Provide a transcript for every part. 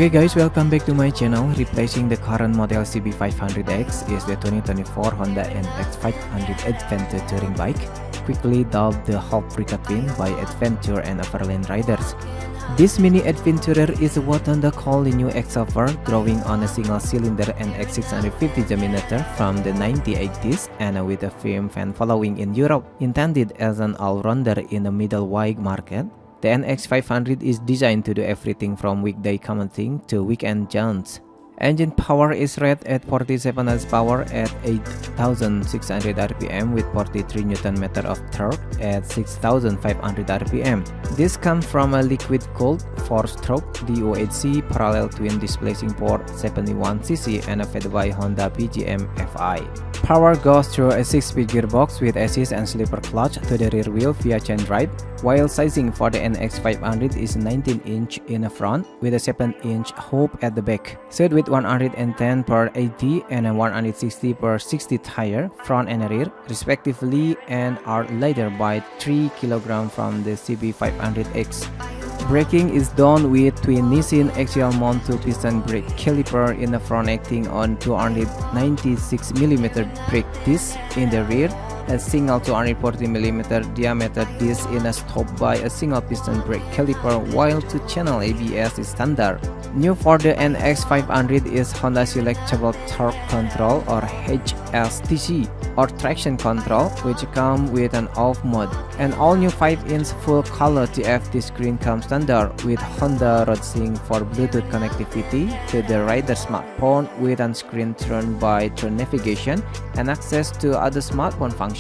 Okay guys, welcome back to my channel. Replacing the current model CB500X is the 2024 Honda NX500 Adventure touring bike, quickly dubbed the Halfrica Twin by adventure and overland riders. This mini adventurer is what Honda call the new crossover, growing on a single-cylinder NX650 diameter from the 1980s and with a firm fan following in Europe. Intended as an all-rounder in the middle-wide market, the NX500 is designed to do everything from weekday commuting to weekend jaunts. Engine power is rated at 47 horsepower at 8,600 rpm with 43 Nm of torque at 6,500 rpm. This comes from a liquid-cooled 4-stroke DOHC parallel twin displacing port 71cc and fed by Honda BGM FI. Power goes through a 6-speed gearbox with assist and slipper clutch to the rear wheel via chain drive, while sizing for the NX500 is 19-inch in the front with a 7-inch hub at the back, set with 110 per 80 and a 160 per 60 tire, front and rear, respectively, and are lighter by 3 kg from the CB500X. Braking is done with twin Nissin axial mount 2-piston brake caliper in the front acting on 296mm brake disc in the rear, a single 240mm diameter disc in a stop by a single piston brake caliper, while 2-channel ABS is standard. New for the NX500 is Honda Selectable Torque Control or HSTC or traction control, which come with an off mode. An all-new 5-inch full-color TFT screen comes standard with Honda RoadSync for Bluetooth connectivity to the rider's smartphone with a screen turn-by-turn navigation and access to other smartphone functions.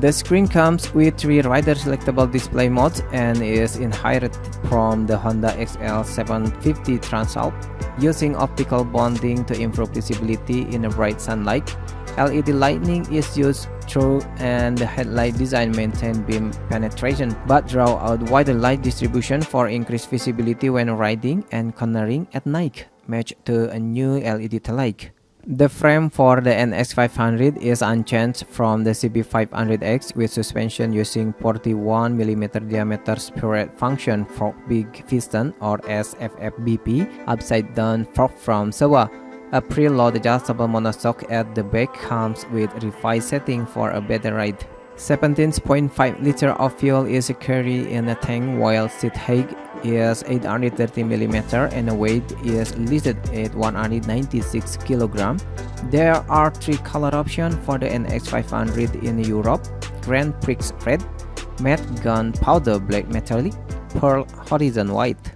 The screen comes with 3 rider selectable display modes and is inherited from the Honda XL750 Transalp, using optical bonding to improve visibility in the bright sunlight. LED lighting is used through and the headlight design maintain beam penetration but draw out wider light distribution for increased visibility when riding and cornering at night, matched to a new LED taillight. The frame for the NX500 is unchanged from the CB500X with suspension using 41mm diameter spirit function fork big piston or SFFBP upside down fork from Sawa. A preload adjustable monoshock at the back comes with revised setting for a better ride. 17.5 liters of fuel is carried in a tank, while seat height is 830mm and the weight is listed at 196 kg. There are 3 color options for the NX500 in Europe: Grand Prix Red, Matte Gunpowder Black Metallic, Pearl Horizon White.